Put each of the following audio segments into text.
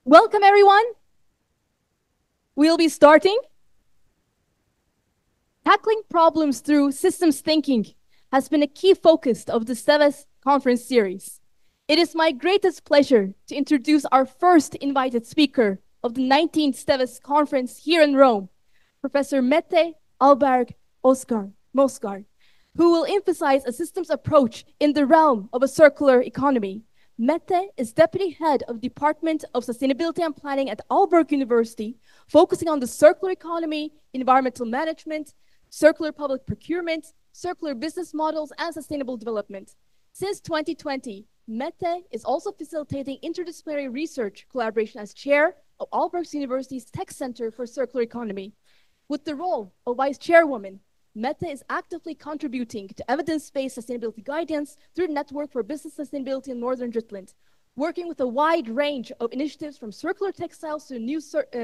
Welcome, everyone. We'll be starting. Tackling problems through systems thinking has been a key focus of the SDEWES conference series. It is my greatest pleasure to introduce our first invited speaker of the 19th SDEWES conference here in Rome, Professor Mette Alberg Mosgaard, who will emphasize a systems approach in the realm of a circular economy. Mette is Deputy Head of Department of Sustainability and Planning at Alberg University, focusing on the circular economy, environmental management, circular public procurement, circular business models, and sustainable development. Since 2020, Mette is also facilitating interdisciplinary research collaboration as chair of Alberg University's Tech Center for Circular Economy. With the role of vice chairwoman, Mette is actively contributing to evidence-based sustainability guidance through the Network for Business Sustainability in Northern Jutland, working with a wide range of initiatives from circular textiles to new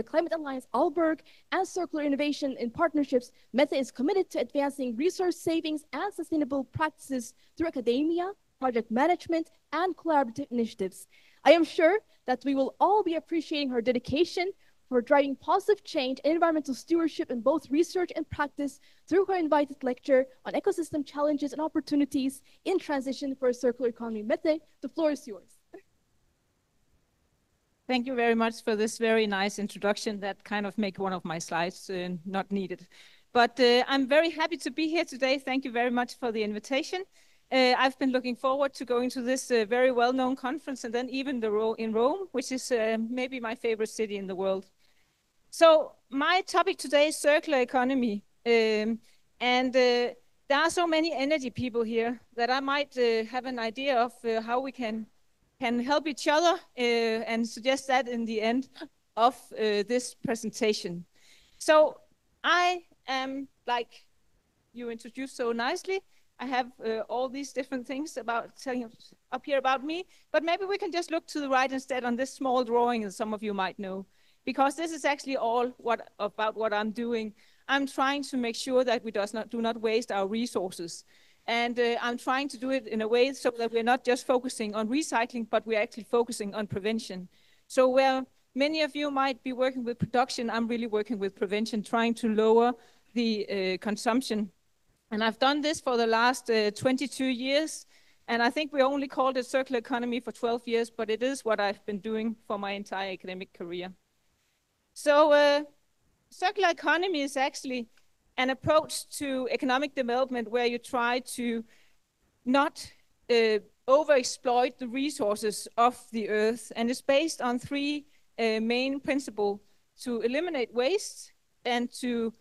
Climate Alliance Alberg and circular innovation in partnerships. Mette is committed to advancing resource savings and sustainable practices through academia, project management, and collaborative initiatives. I am sure that we will all be appreciating her dedication for driving positive change and environmental stewardship in both research and practice through her invited lecture on ecosystem challenges and opportunities in transition for a circular economy. Mette, the floor is yours. Thank you very much for this very nice introduction that kind of make one of my slides not needed. But I'm very happy to be here today. Thank you very much for the invitation. I've been looking forward to going to this very well-known conference and then even in Rome, which is maybe my favorite city in the world. So my topic today is circular economy. There are so many energy people here that I might have an idea of how we can help each other and suggest that in the end of this presentation. So I am, like you introduced so nicely, I have all these different things telling up here about me, but maybe we can just look to the right instead on this small drawing that some of you might know, because this is actually all about what I'm doing. I'm trying to make sure that we do not waste our resources. And I'm trying to do it in a way so that we're not just focusing on recycling, but we're actually focusing on prevention. So where many of you might be working with production, I'm really working with prevention, trying to lower the consumption. And I've done this for the last 22 years. And I think we only called it circular economy for 12 years, but it is what I've been doing for my entire academic career. So circular economy is actually an approach to economic development where you try to not overexploit the resources of the earth. And it's based on three main principles: to eliminate waste and to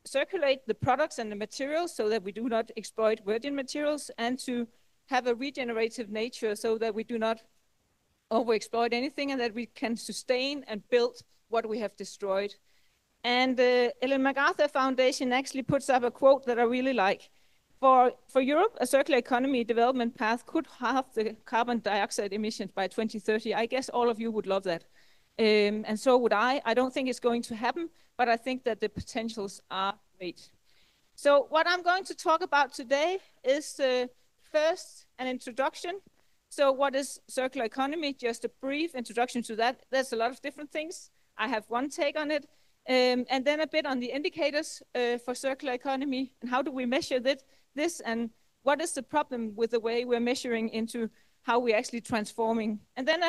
circulate the products and the materials so that we do not exploit virgin materials, and to have a regenerative nature so that we do not overexploit anything and that we can sustain and build what we have destroyed. And the Ellen MacArthur Foundation actually puts up a quote that I really like. For Europe, a circular economy development path could halve the carbon dioxide emissions by 2030. I guess all of you would love that. And so would I. I don't think it's going to happen, but I think that the potentials are great. So what I'm going to talk about today is first an introduction. So what is circular economy? Just a brief introduction to that. There's a lot of different things. I have one take on it. And then a bit on the indicators for circular economy and how do we measure this and what is the problem with the way we're measuring into how we're actually transforming. And then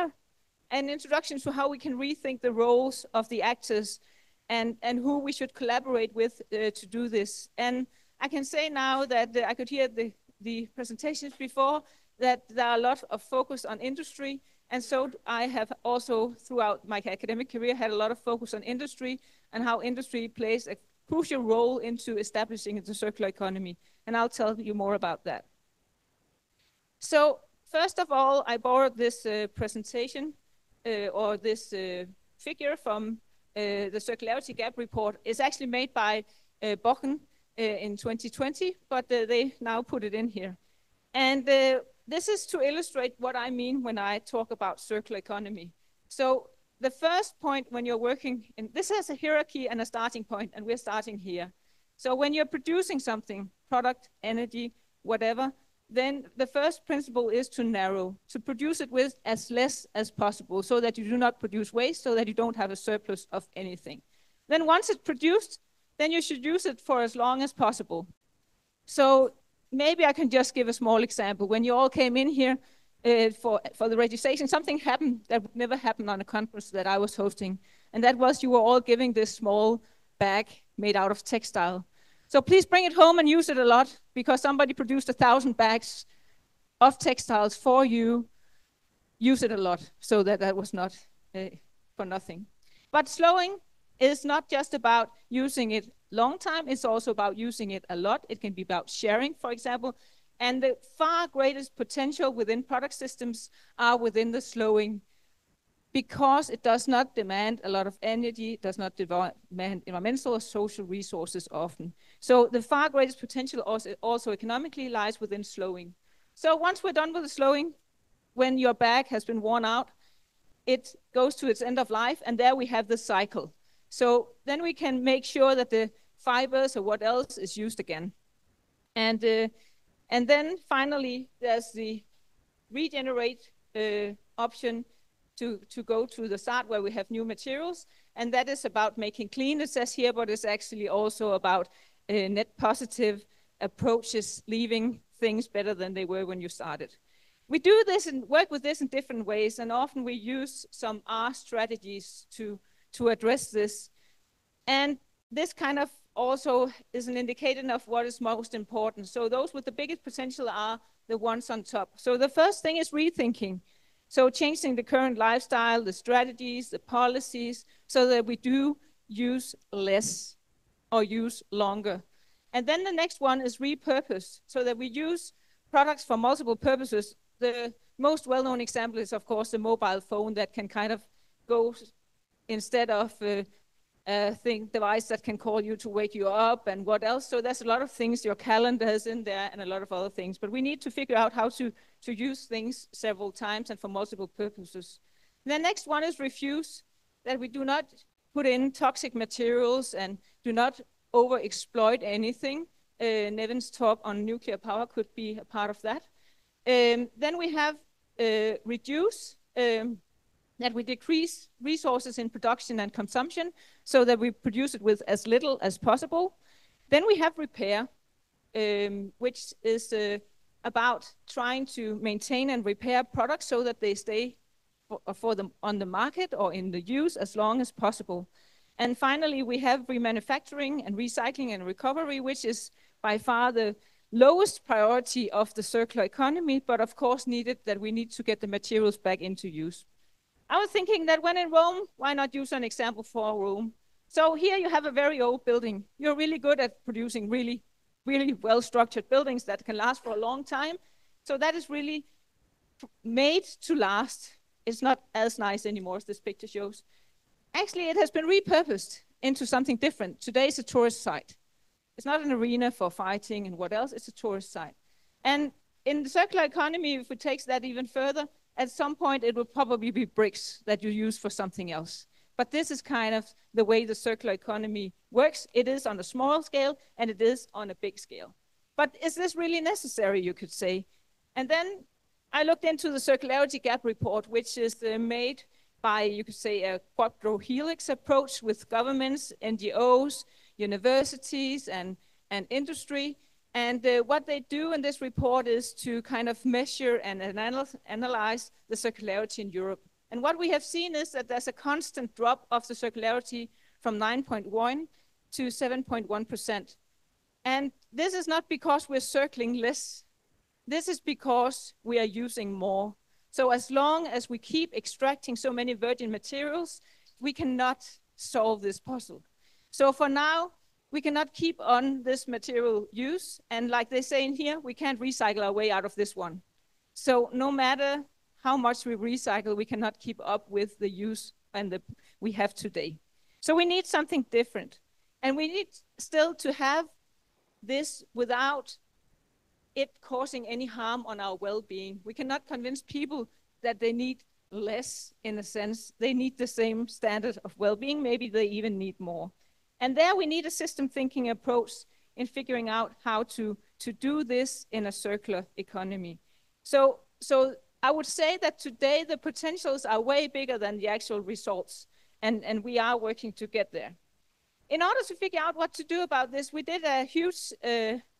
an introduction to how we can rethink the roles of the actors and who we should collaborate with to do this. And I can say now that I could hear the presentations before that there are a lot of focus on industry. And so I have also, throughout my academic career, had a lot of focus on industry and how industry plays a crucial role into establishing the circular economy. And I'll tell you more about that. So first of all, I borrowed this presentation or this figure from the Circularity Gap report. It's actually made by Bochen in 2020, but they now put it in here. And this is to illustrate what I mean when I talk about circular economy. So the first point when you're working in, this has a hierarchy and a starting point, and we're starting here. So when you're producing something, product, energy, whatever, then the first principle is to narrow, to produce it with as less as possible so that you do not produce waste, so that you don't have a surplus of anything. Then once it's produced, then you should use it for as long as possible. So maybe I can just give a small example. When you all came in here for the registration, something happened that would never happen on a conference that I was hosting. And that was you were all giving this small bag made out of textile. So please bring it home and use it a lot, because somebody produced 1,000 bags of textiles for you. Use it a lot, so that was not for nothing. But slowing is not just about using it long time, it's also about using it a lot. It can be about sharing, for example. And the far greatest potential within product systems are within the slowing, because it does not demand a lot of energy, it does not demand environmental or social resources often. So the far greatest potential also economically lies within slowing. So once we're done with the slowing, when your bag has been worn out, it goes to its end of life, and there we have the cycle. So then we can make sure that the fibers or what else is used again. And then finally, there's the regenerate option to go to the start where we have new materials. And that is about making clean, it says here, but it's actually also about net positive approaches, leaving things better than they were when you started. We do this and work with this in different ways, and often we use some R strategies to address this. And this kind of also is an indicator of what is most important. So those with the biggest potential are the ones on top. So the first thing is rethinking. So changing the current lifestyle, the strategies, the policies, so that we do use less or use longer. And then the next one is repurpose, so that we use products for multiple purposes. The most well-known example is, of course, the mobile phone that can kind of go instead of a device that can call you to wake you up and what else. So there's a lot of things, your calendar is in there and a lot of other things. But we need to figure out how to use things several times and for multiple purposes. And the next one is refuse, that we do not put in toxic materials and do not over-exploit anything. Nevin's talk on nuclear power could be a part of that. Then we have reduce, that we decrease resources in production and consumption so that we produce it with as little as possible. Then we have repair, which is about trying to maintain and repair products so that they stay for them on the market or in the use as long as possible. And finally, we have remanufacturing and recycling and recovery, which is by far the lowest priority of the circular economy, but of course needed, that we need to get the materials back into use. I was thinking that when in Rome, why not use an example for Rome? So here you have a very old building. You're really good at producing really, really well-structured buildings that can last for a long time. So that is really made to last. It's not as nice anymore as this picture shows. Actually, it has been repurposed into something different. Today it's a tourist site. It's not an arena for fighting and what else, it's a tourist site. And in the circular economy, if it takes that even further, at some point it will probably be bricks that you use for something else. But this is kind of the way the circular economy works. It is on a small scale and it is on a big scale. But is this really necessary, you could say? And then I looked into the circularity gap report, which is made by, you could say, a quadrohelix approach with governments, NGOs, universities, and industry. And what they do in this report is to kind of measure and analyze the circularity in Europe. And what we have seen is that there's a constant drop of the circularity from 9.1 to 7.1%. And this is not because we're circling less. This is because we are using more. So as long as we keep extracting so many virgin materials, we cannot solve this puzzle. So for now, we cannot keep on this material use. And like they say in here, we can't recycle our way out of this one. So no matter how much we recycle, we cannot keep up with the use we have today. So we need something different. And we need still to have this without it causing any harm on our well-being. We cannot convince people that they need less, in a sense. They need the same standard of well-being. Maybe they even need more. And there we need a system thinking approach in figuring out how to to do this in a circular economy. So I would say that today the potentials are way bigger than the actual results, and we are working to get there. In order to figure out what to do about this, we did a huge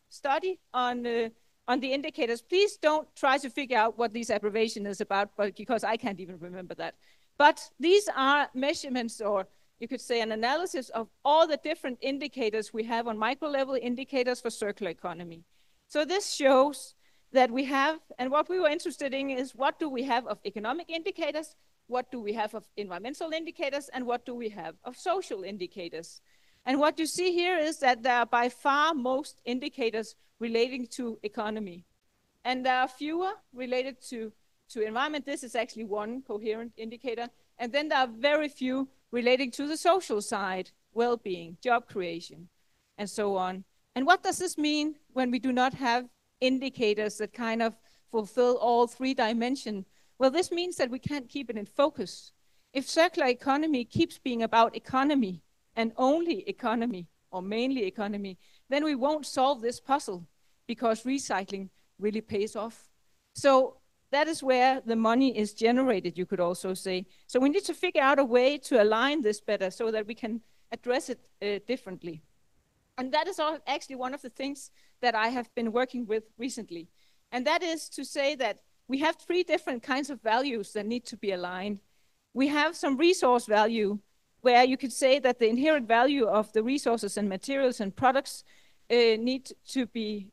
study on the indicators. Please don't try to figure out what this abbreviation is about, because I can't even remember that. But these are measurements, or you could say an analysis of all the different indicators we have on micro-level indicators for circular economy. So this shows that we have, and what we were interested in is what do we have of economic indicators, what do we have of environmental indicators, and what do we have of social indicators. And what you see here is that there are by far most indicators relating to economy. And there are fewer related to environment. This is actually one coherent indicator. And then there are very few relating to the social side, well-being, job creation, and so on. And what does this mean when we do not have indicators that kind of fulfill all three dimensions? Well, this means that we can't keep it in focus. If circular economy keeps being about economy and only economy, or mainly economy, then we won't solve this puzzle, because recycling really pays off. So that is where the money is generated, you could also say. So we need to figure out a way to align this better so that we can address it differently. And that is actually one of the things that I have been working with recently. And that is to say that we have three different kinds of values that need to be aligned. We have some resource value, where you could say that the inherent value of the resources and materials and products need to be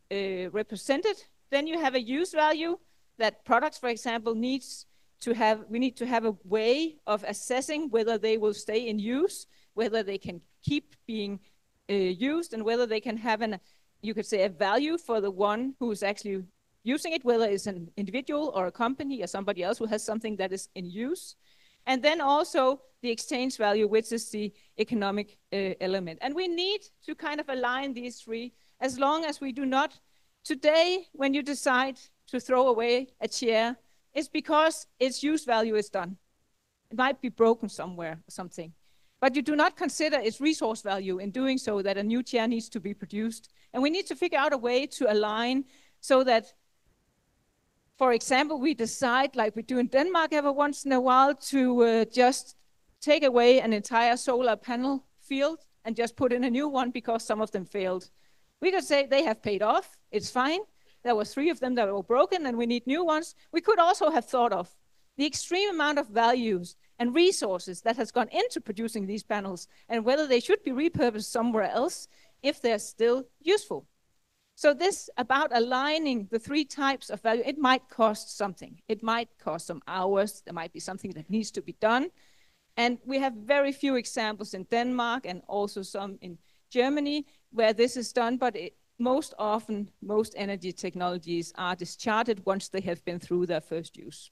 represented. Then you have a use value, that products, for example, we need to have a way of assessing whether they will stay in use, whether they can keep being used, and whether they can have you could say a value for the one who is actually using it, whether it's an individual or a company or somebody else who has something that is in use. And then also the exchange value, which is the economic element. And we need to kind of align these three, as long as we do not. Today, when you decide to throw away a chair, it's because its use value is done. It might be broken somewhere or something. But you do not consider its resource value in doing so, that a new chair needs to be produced. And we need to figure out a way to align so that, for example, we decide, like we do in Denmark every once in a while, to just take away an entire solar panel field and just put in a new one because some of them failed. We could say they have paid off, it's fine. There were 3 of them that were broken and we need new ones. We could also have thought of the extreme amount of values and resources that has gone into producing these panels, and whether they should be repurposed somewhere else if they're still useful. So this about aligning the 3 types of value, it might cost something. It might cost some hours. There might be something that needs to be done. And we have very few examples in Denmark and also some in Germany where this is done, but most often, most energy technologies are discharged once they have been through their first use.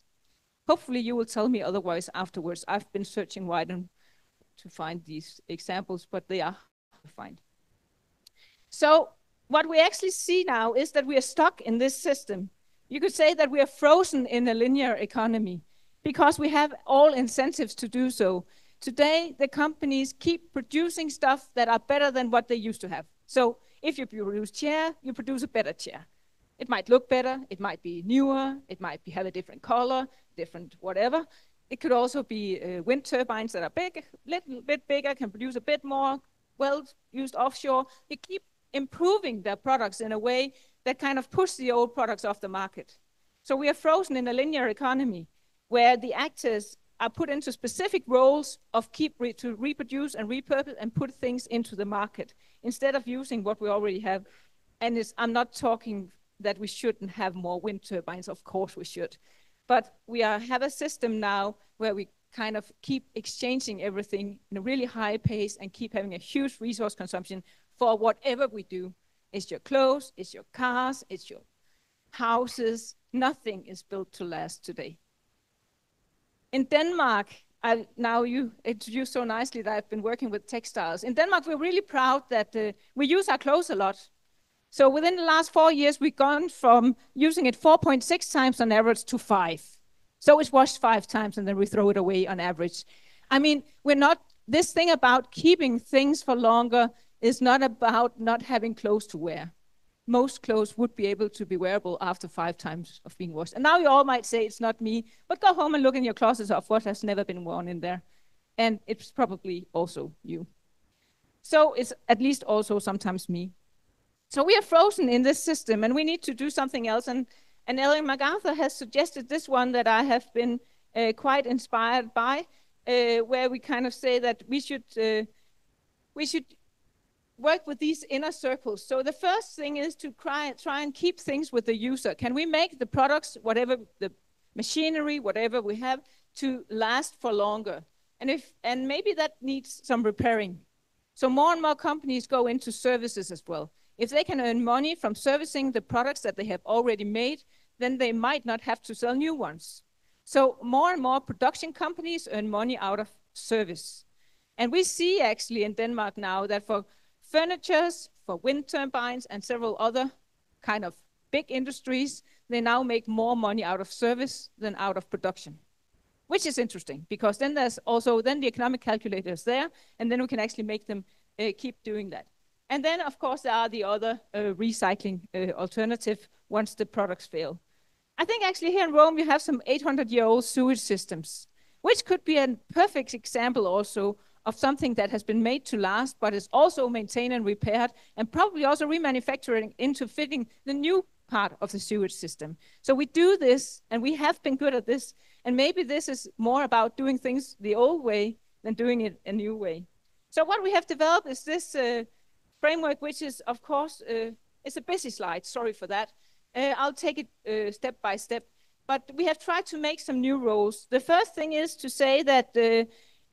Hopefully you will tell me otherwise afterwards. I've been searching wide to find these examples, but they are hard to find. So what we actually see now is that we are stuck in this system. You could say that we are frozen in a linear economy because we have all incentives to do so. Today, the companies keep producing stuff that are better than what they used to have. So if you produce chair, you produce a better chair. It might look better, it might be newer, it might have a different color, different whatever. It could also be wind turbines that are big, little bit bigger, can produce a bit more, well-used offshore. They keep improving their products in a way that kind of push the old products off the market. So we are frozen in a linear economy where the actors are put into specific roles of to reproduce and repurpose and put things into the market instead of using what we already have. And I'm not talking that we shouldn't have more wind turbines. Of course we should. But we have a system now where we kind of keep exchanging everything in a really high pace and keep having a huge resource consumption for whatever we do. It's your clothes, it's your cars, it's your houses. Nothing is built to last today. In Denmark, now you introduced so nicely that I've been working with textiles. In Denmark, we're really proud that we use our clothes a lot. So within the last 4 years, we've gone from using it 4.6 times on average to 5. So it's washed 5 times and then we throw it away on average. I mean, this thing about keeping things for longer is not about not having clothes to wear. most clothes would be able to be wearable after 5 times of being washed. And now you all might say it's not me, but go home and look in your closets of what has never been worn in there. And it's probably also you. So it's at least also sometimes me. So we are frozen in this system and we need to do something else. And Ellen MacArthur has suggested this one that I have been quite inspired by, where we kind of say that we should work with these inner circles. So the first thing is to try and keep things with the user. Can we make the products, whatever the machinery, whatever we have, to last for longer? And maybe that needs some repairing. So more and more companies go into services as well. If they can earn money from servicing the products that they have already made, then they might not have to sell new ones. So more and more production companies earn money out of service. And we see actually in Denmark now that for furnitures, for wind turbines, and several other kind of big industries, they now make more money out of service than out of production, which is interesting because then there's also then the economic calculators there, and then we can actually make them keep doing that. And then, of course, there are the other recycling alternative once the products fail. I think actually here in Rome, you have some 800-year-old sewage systems, which could be a perfect example also of something that has been made to last, but is also maintained and repaired, and probably also remanufacturing into fitting the new part of the sewage system. So we do this, and we have been good at this, and maybe this is more about doing things the old way than doing it a new way. So what we have developed is this framework, which is, of course, it's a busy slide, sorry for that. I'll take it step by step, but we have tried to make some new roles. The first thing is to say that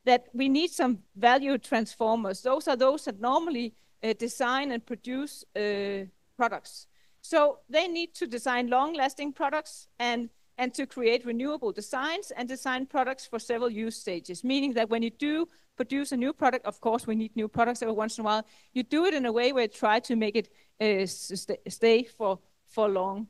that we need some value transformers. Those are those that normally design and produce products. So they need to design long-lasting products and to create renewable designs and design products for several use stages, meaning that when you do produce a new product, of course we need new products every once in a while, you do it in a way where you try to make it stay for long.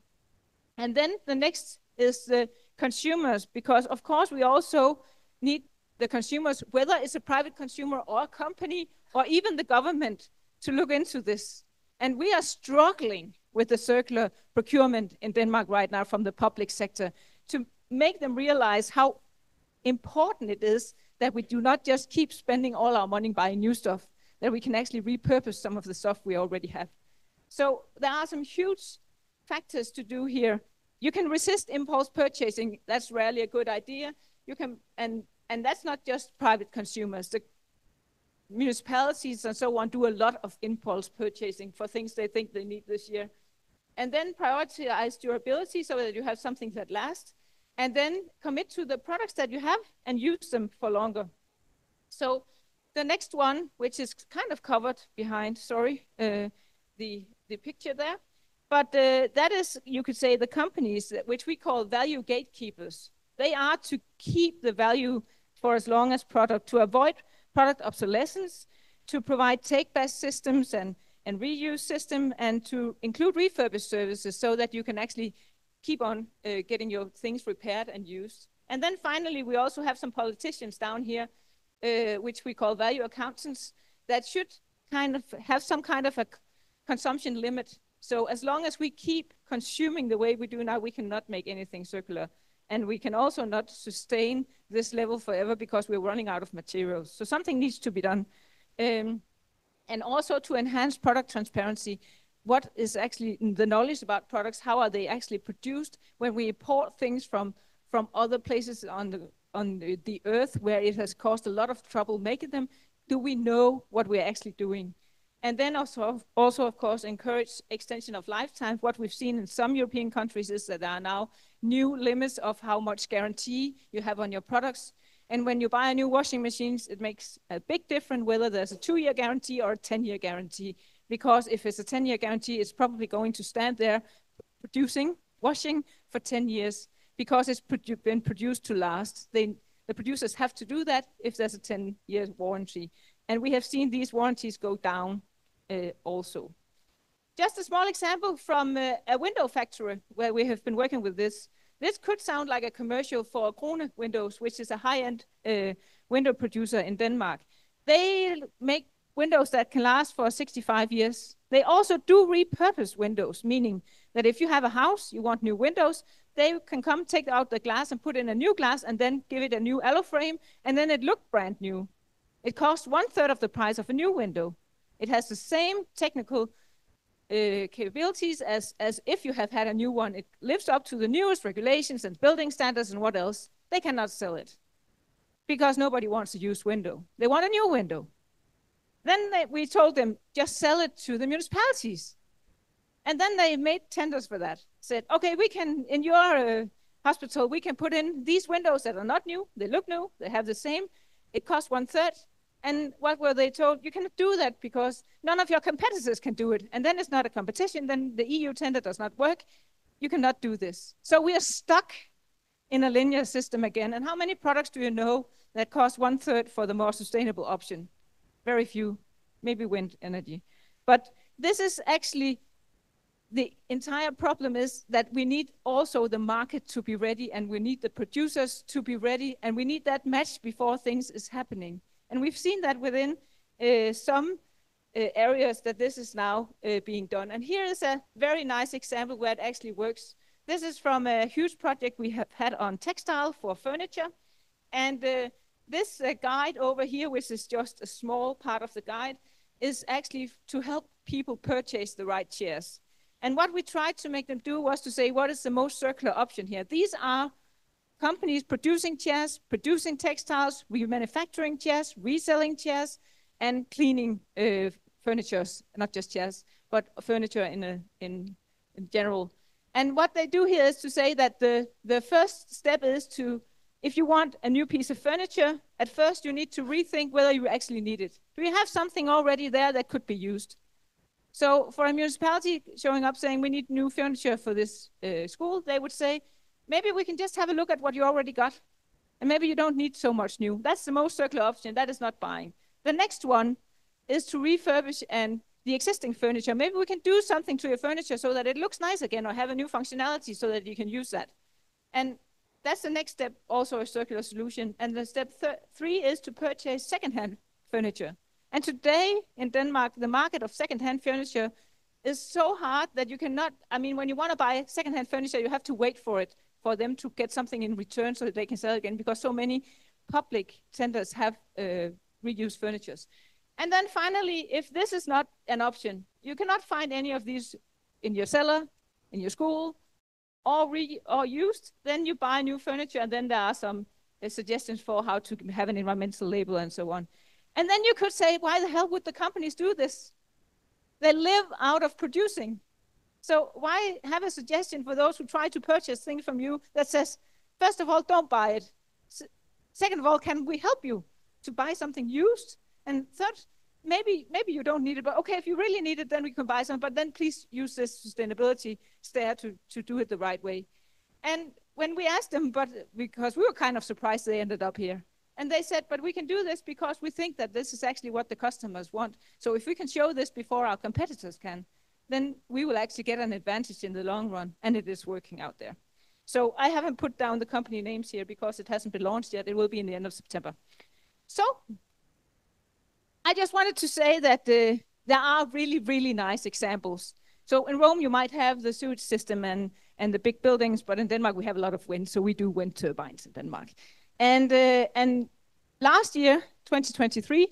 And then the next is the consumers, because of course we also need the consumers, whether it's a private consumer or a company or even the government, to look into this. And we are struggling with the circular procurement in Denmark right now from the public sector to make them realize how important it is that we do not just keep spending all our money buying new stuff, that we can actually repurpose some of the stuff we already have. So there are some huge factors to do here. You can resist impulse purchasing. That's rarely a good idea. You can, and that's not just private consumers. The municipalities and so on do a lot of impulse purchasing for things they think they need this year. And then prioritize durability so that you have something that lasts. And then commit to the products that you have and use them for longer. So the next one, which is kind of covered behind, sorry, the picture there. But that is, you could say, the companies which we call value gatekeepers. They are to keep the value for as long as product, to avoid product obsolescence, to provide take-back systems and reuse system, and to include refurbished services so that you can actually keep on getting your things repaired and used. And then finally, we also have some politicians down here, which we call value accountants, that should kind of have some kind of a consumption limit. So as long as we keep consuming the way we do now, we cannot make anything circular. And we can also not sustain this level forever because we're running out of materials. So something needs to be done. And also to enhance product transparency. What is actually the knowledge about products? How are they actually produced? When we import things from other places on the earth where it has caused a lot of trouble making them, do we know what we're actually doing? And then also of course, encourage extension of lifetime. What we've seen in some European countries is that there are now new limits of how much guarantee you have on your products. And when you buy a new washing machine, it makes a big difference whether there's a 2-year guarantee or a 10-year guarantee. Because if it's a 10-year guarantee, it's probably going to stand there producing, washing for 10 years because it's been produced to last. The producers have to do that if there's a 10-year warranty. And we have seen these warranties go down also. Just a small example from a window factory where we have been working with this. This could sound like a commercial for Krone Windows, which is a high-end window producer in Denmark. They make windows that can last for 65 years. They also do repurpose windows, meaning that if you have a house, you want new windows, they can come take out the glass and put in a new glass and then give it a new alloy frame, and then it looked brand new. It costs 1/3 of the price of a new window. It has the same technical capabilities as if you have had a new one. It lives up to the newest regulations and building standards and what else. They cannot sell it because nobody wants a used window. They want a new window. Then we told them, just sell it to the municipalities. And then they made tenders for that. Said, okay, we can, in your hospital, we can put in these windows that are not new. They look new. They have the same. It costs 1/3. And what were they told? You cannot do that because none of your competitors can do it. And then it's not a competition. Then the EU tender does not work. You cannot do this. So we are stuck in a linear system again. And how many products do you know that cost 1/3 for the more sustainable option? Very few, maybe wind energy. But this is actually the entire problem, is that we need also the market to be ready, and we need the producers to be ready, and we need that match before things is happening. And we've seen that within some areas that this is now being done. And here is a very nice example where it actually works. This is from a huge project we have had on textile for furniture. And this guide over here, which is just a small part of the guide, is actually to help people purchase the right chairs. And what we tried to make them do was to say, what is the most circular option here? These are companies producing chairs, producing textiles, remanufacturing chairs, reselling chairs, and cleaning furniture, not just chairs, but furniture in general. And what they do here is to say that the first step is to, if you want a new piece of furniture, at first you need to rethink whether you actually need it. Do you have something already there that could be used? So for a municipality showing up saying we need new furniture for this school, they would say, maybe we can just have a look at what you already got. And maybe you don't need so much new. That's the most circular option. That is not buying. The next one is to refurbish the existing furniture. Maybe we can do something to your furniture so that it looks nice again, or have a new functionality so that you can use that. And that's the next step, also a circular solution. And the step 3 is to purchase secondhand furniture. And today in Denmark, the market of secondhand furniture is so hard that you cannot, I mean, when you want to buy secondhand furniture, you have to wait for it, for them to get something in return so that they can sell again, because so many public tenders have reused furnitures. And then finally, if this is not an option, you cannot find any of these in your cellar, in your school, or used, then you buy new furniture, and then there are some suggestions for how to have an environmental label and so on. And then you could say, why the hell would the companies do this? They live out of producing. So why have a suggestion for those who try to purchase things from you that says, first of all, don't buy it. Second of all, can we help you to buy something used? And third, maybe you don't need it, but okay, if you really need it, then we can buy some, but then please use this sustainability stare to do it the right way. And when we asked them, but because we were kind of surprised they ended up here, and they said, but we can do this because we think that this is actually what the customers want. So if we can show this before our competitors can, then we will actually get an advantage in the long run, and it is working out there. So I haven't put down the company names here because it hasn't been launched yet. It will be in the end of September. So I just wanted to say that there are really, really nice examples. So in Rome, you might have the sewage system and the big buildings, but in Denmark, we have a lot of wind, so we do wind turbines in Denmark. And last year, 2023,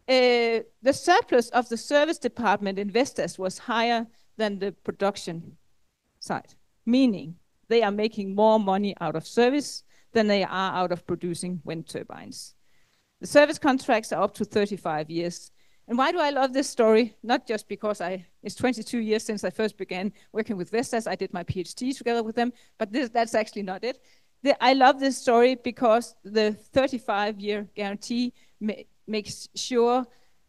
the surplus of the service department in Vestas was higher than the production side, meaning they are making more money out of service than they are out of producing wind turbines. The service contracts are up to 35 years. And why do I love this story? Not just because it's 22 years since I first began working with Vestas. I did my PhD together with them, but that's actually not it. I love this story because the 35-year guarantee makes sure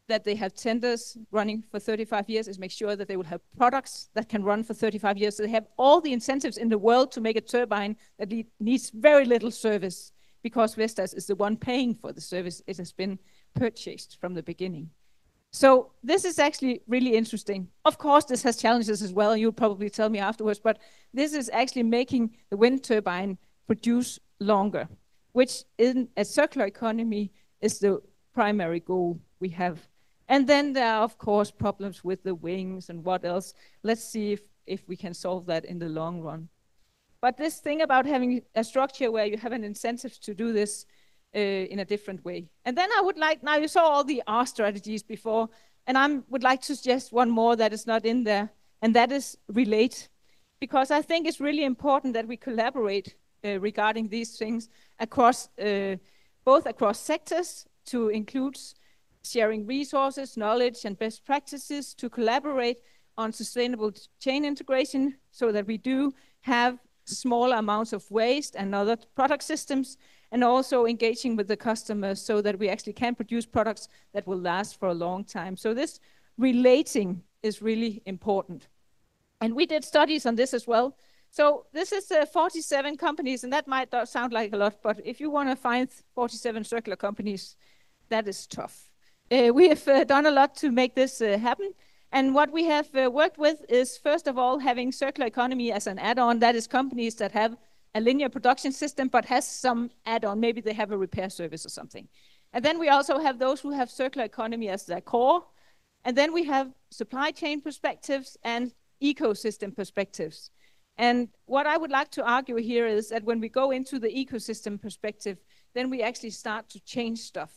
that they have tenders running for 35 years. It makes sure that they will have products that can run for 35 years. So they have all the incentives in the world to make a turbine that needs very little service, because Vestas is the one paying for the service. It has been purchased from the beginning. So this is actually really interesting. Of course, this has challenges as well, and you'll probably tell me afterwards, but this is actually making the wind turbine produce longer, which in a circular economy is the primary goal we have And then there are, of course, problems with the wings and what else. Let's see if we can solve that in the long run. But this thing about having a structure where you have an incentive to do this in a different way. And then I would like, now you saw all the R strategies before, and I would like to suggest one more that is not in there, and that is relate. Because I think it's really important that we collaborate regarding these things across, both across sectors to include sharing resources, knowledge, and best practices, to collaborate on sustainable chain integration so that we do have small amounts of waste and other product systems, and also engaging with the customers so that we actually can produce products that will last for a long time. So this relating is really important. And we did studies on this as well. So this is 47 companies, and that might not sound like a lot, but if you want to find 47 circular companies, that is tough. We have done a lot to make this happen. And what we have worked with is, first of all, having circular economy as an add-on. That is companies that have a linear production system, but has some add-on. Maybe they have a repair service or something. And then we also have those who have circular economy as their core. And then we have supply chain perspectives and ecosystem perspectives. And what I would like to argue here is that when we go into the ecosystem perspective, then we actually start to change stuff.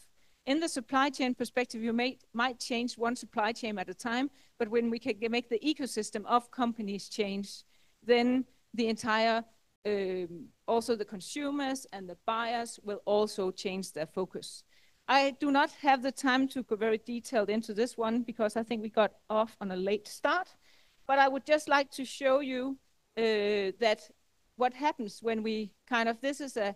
In the supply chain perspective, you might change one supply chain at a time, but when we can make the ecosystem of companies change, then the entire, also the consumers and the buyers will also change their focus. I do not have the time to go very detailed into this one because I think we got off on a late start, but I would just like to show you that what happens when we this is a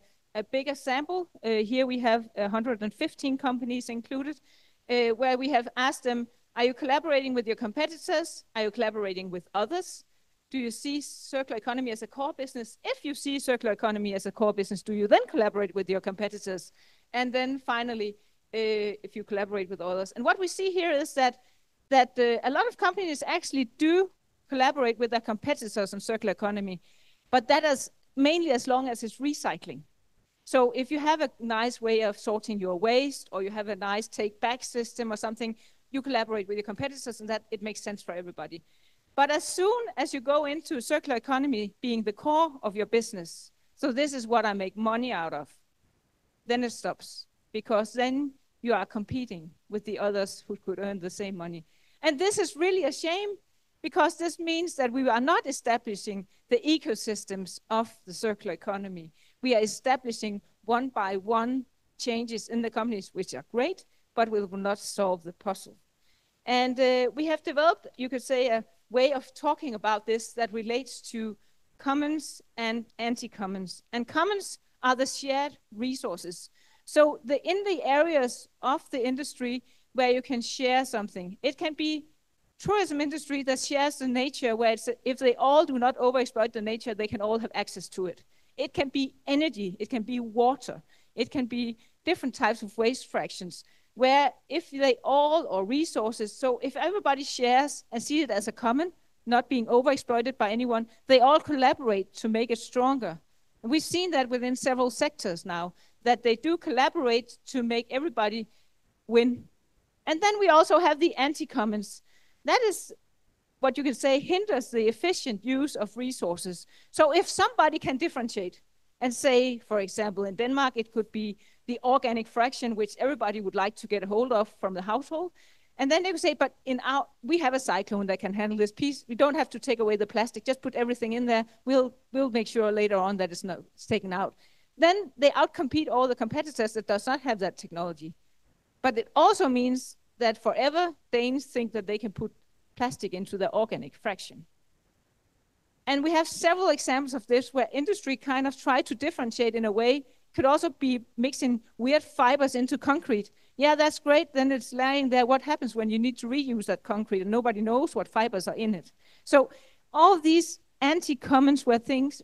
bigger sample. Here we have 115 companies included, where we have asked them, are you collaborating with your competitors? Are you collaborating with others? Do you see circular economy as a core business? If you see circular economy as a core business, do you then collaborate with your competitors? And then finally, if you collaborate with others. And what we see here is that a lot of companies actually do collaborate with their competitors on circular economy, but that is mainly as long as it's recycling. So if you have a nice way of sorting your waste, or you have a nice take-back system or something, you collaborate with your competitors, and that it makes sense for everybody. But as soon as you go into circular economy being the core of your business, so this is what I make money out of, then it stops, because then you are competing with the others who could earn the same money. And this is really a shame, because this means that we are not establishing the ecosystems of the circular economy. We are establishing one by one changes in the companies, which are great, but we will not solve the puzzle. And we have developed, you could say, a way of talking about this that relates to commons and anti-commons. And commons are the shared resources. So in the areas of the industry where you can share something, it can be tourism industry that shares the nature, where if they all do not overexploit the nature, they can all have access to it. It can be energy, it can be water, it can be different types of waste fractions, where if they all, or resources, so if everybody shares and see it as a common, not being overexploited by anyone, they all collaborate to make it stronger. And we've seen that within several sectors now, that they do collaborate to make everybody win. And then we also have the anti-commons. That is what you can say hinders the efficient use of resources. So if somebody can differentiate and say, for example, in Denmark, it could be the organic fraction, which everybody would like to get a hold of from the household. And then they would say, but we have a cyclone that can handle this piece. We don't have to take away the plastic, just put everything in there. We'll make sure later on that it's taken out. Then they outcompete all the competitors that does not have that technology. But it also means that forever Danes think that they can put plastic into their organic fraction. And we have several examples of this where industry kind of try to differentiate in a way. Could also be mixing weird fibers into concrete. Yeah, that's great, then it's lying there. What happens when you need to reuse that concrete and nobody knows what fibers are in it? So all these anti-commons where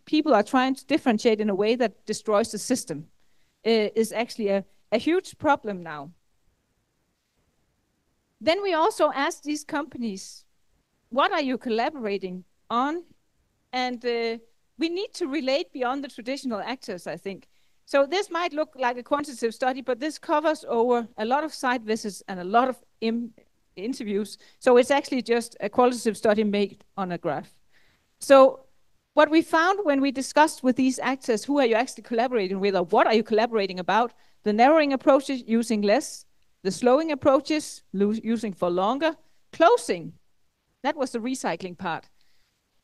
people are trying to differentiate in a way that destroys the system is actually a huge problem now. Then we also ask these companies, what are you collaborating on? And we need to relate beyond the traditional actors, I think. So this might look like a quantitative study, but this covers over a lot of site visits and a lot of interviews. So it's actually just a qualitative study made on a graph. So what we found when we discussed with these actors, who are you actually collaborating with, or what are you collaborating about? The narrowing approaches, using less. The slowing approaches, using for longer. Closing, that was the recycling part.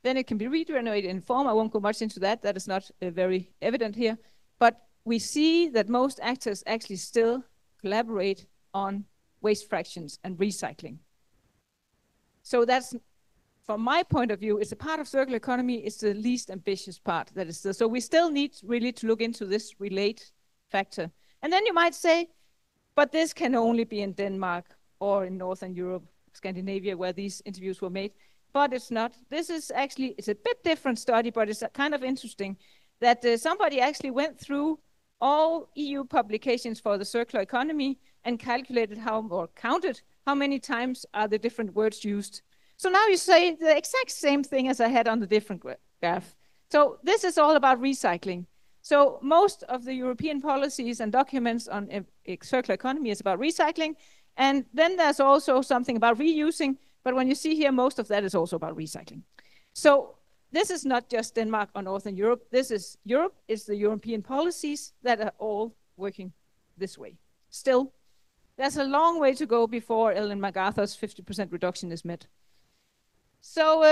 Then it can be regenerated in form. I won't go much into that. That is not very evident here. But we see that most actors actually still collaborate on waste fractions and recycling. So that's, from my point of view, it's a part of circular economy. It's the least ambitious part. That is so we still need really to look into this relate factor. And then you might say, but this can only be in Denmark or in Northern Europe, Scandinavia, where these interviews were made. But it's not. This is actually, it's a bit different study, but it's kind of interesting that somebody actually went through all EU publications for the circular economy and calculated how, or counted how many times are the different words used. So now you say the exact same thing as I had on the different graph. So this is all about recycling. So most of the European policies and documents on circular economy is about recycling. And then there's also something about reusing. But when you see here, most of that is also about recycling. So this is not just Denmark or Northern Europe. This is Europe, it's the European policies that are all working this way. Still, there's a long way to go before Ellen MacArthur's 50% reduction is met. So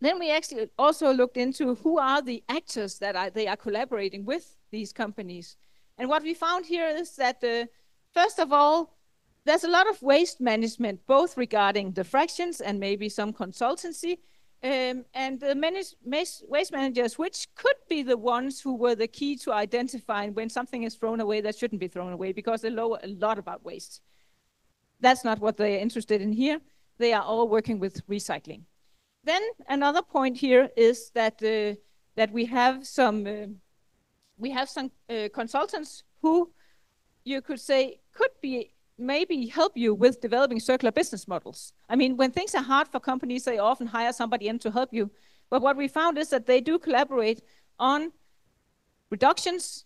then we actually also looked into who are the actors that they are collaborating with, these companies. And what we found here is that, first of all, there's a lot of waste management, both regarding the fractions and maybe some consultancy, and the waste managers, which could be the ones who were the key to identifying when something is thrown away that shouldn't be thrown away, because they know a lot about waste. That's not what they're interested in here. They are all working with recycling. Then another point here is that that we have some consultants who you could say could be maybe help you with developing circular business models. I mean, when things are hard for companies, they often hire somebody in to help you. But what we found is that they do collaborate on reductions,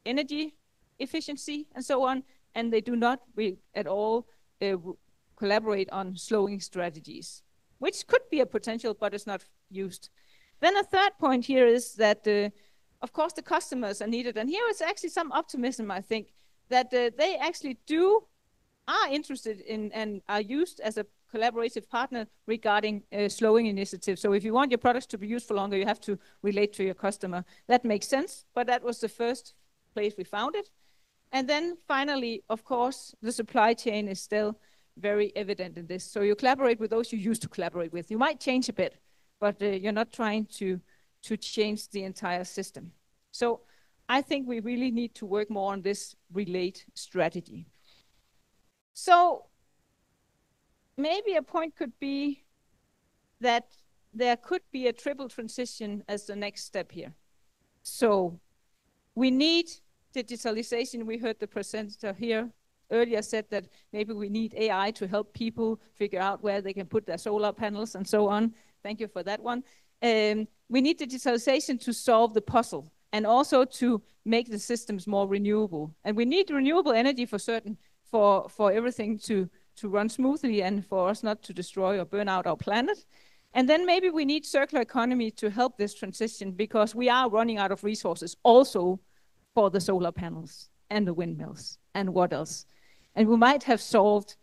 energy efficiency, and so on, and they do not at all collaborate on slowing strategies, which could be a potential, but it's not used. Then a third point here is that, of course, the customers are needed. And here is actually some optimism, I think, that they actually are interested in and are used as a collaborative partner regarding slowing initiatives. So if you want your products to be used for longer, you have to relate to your customer. That makes sense, but that was the first place we found it. And then finally, of course, the supply chain is still very evident in this. So you collaborate with those you used to collaborate with. You might change a bit, but you're not trying to change the entire system. So I think we really need to work more on this relate strategy. So maybe a point could be that there could be a triple transition as the next step here. So we need digitalization. We heard the presenter here earlier said that maybe we need AI to help people figure out where they can put their solar panels and so on. Thank you for that one. We need digitalization to solve the puzzle and also to make the systems more renewable. And we need renewable energy for certain, for everything to run smoothly and for us not to destroy or burn out our planet. And then maybe we need circular economy to help this transition, because we are running out of resources also for the solar panels and the windmills and what else. And we might have solved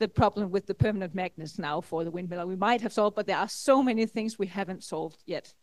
the problem with the permanent magnets now for the windmill. We might have solved, but there are so many things we haven't solved yet.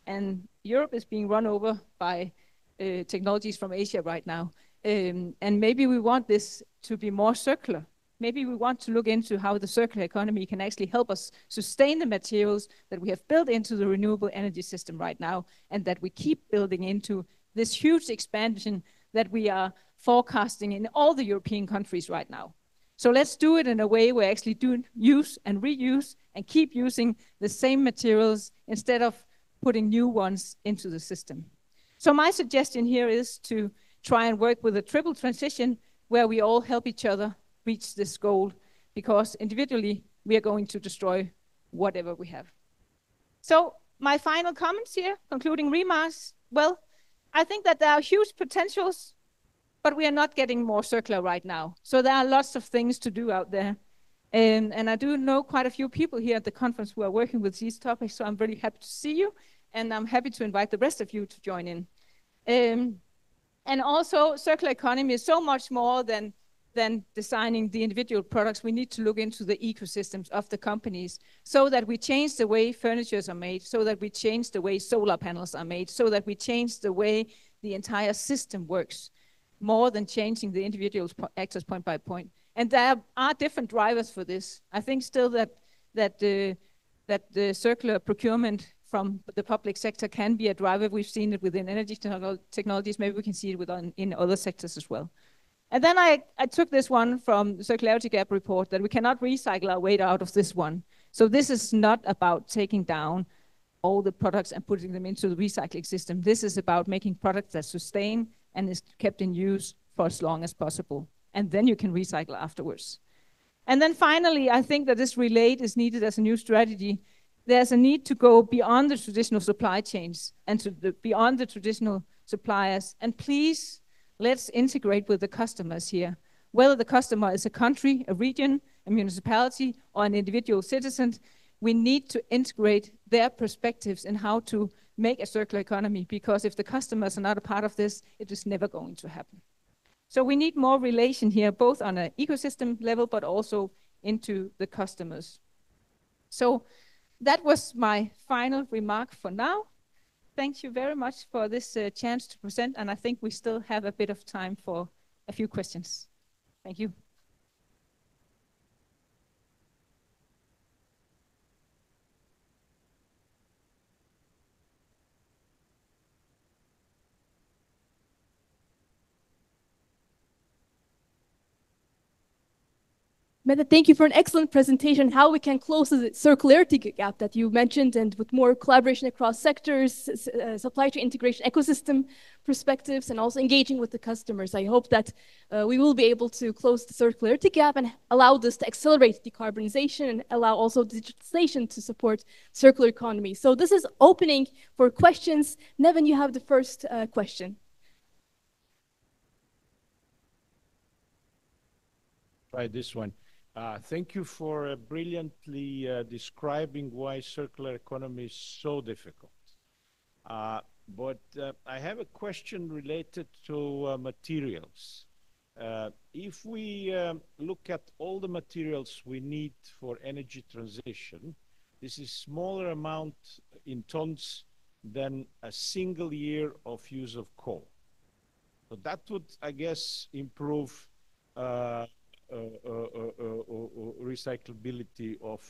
And Europe is being run over by technologies from Asia right now. And maybe we want this to be more circular. Maybe we want to look into how the circular economy can actually help us sustain the materials that we have built into the renewable energy system right now, and that we keep building into this huge expansion that we are forecasting in all the European countries right now. So let's do it in a way where we actually do use and reuse and keep using the same materials instead of putting new ones into the system. So my suggestion here is to try and work with a triple transition where we all help each other reach this goal, because individually we are going to destroy whatever we have. So my final comments here, concluding remarks. Well, I think that there are huge potentials but we are not getting more circular right now. So there are lots of things to do out there. And I do know quite a few people here at the conference who are working with these topics, so I'm really happy to see you, and I'm happy to invite the rest of you to join in. And also, circular economy is so much more than designing the individual products. We need to look into the ecosystems of the companies so that we change the way furnitures are made, so that we change the way solar panels are made, so that we change the way the entire system works, more than changing the individual actors point by point. And there are different drivers for this. I think still that the circular procurement from the public sector can be a driver. We've seen it within energy technologies. Maybe we can see it in other sectors as well. And then I took this one from the Circularity Gap report, that we cannot recycle our way out of this one. So this is not about taking down all the products and putting them into the recycling system. This is about making products that sustain and is kept in use for as long as possible. And then you can recycle afterwards. And then finally, I think that this relate is needed as a new strategy. There's a need to go beyond the traditional supply chains and beyond the traditional suppliers. And please, let's integrate with the customers here. Whether the customer is a country, a region, a municipality, or an individual citizen, we need to integrate their perspectives in how to make a circular economy, because if the customers are not a part of this, it is never going to happen. So we need more relation here, both on an ecosystem level, but also into the customers. So that was my final remark for now. Thank you very much for this chance to present, and I think we still have a bit of time for a few questions. Thank you. Mette, thank you for an excellent presentation, how we can close the circularity gap that you mentioned, and with more collaboration across sectors, supply chain integration, ecosystem perspectives, and also engaging with the customers. I hope that we will be able to close the circularity gap and allow this to accelerate decarbonization and allow also digitalization to support circular economy. So this is opening for questions. Nevin, you have the first question. Try this one. Thank you for brilliantly describing why circular economy is so difficult. But I have a question related to materials. If we look at all the materials we need for energy transition, this is smaller amount in tons than a single year of use of coal. So that would, I guess, improve recyclability of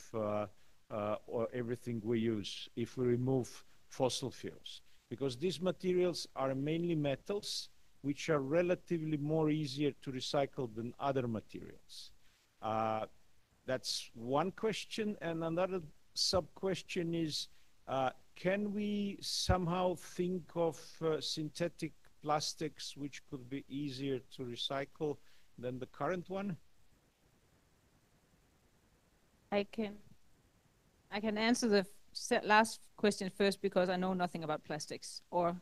or everything we use if we remove fossil fuels, because these materials are mainly metals which are relatively more easier to recycle than other materials. That's one question, and another sub-question is, can we somehow think of synthetic plastics which could be easier to recycle than the current one? I can answer the last question first, because I know nothing about plastics, or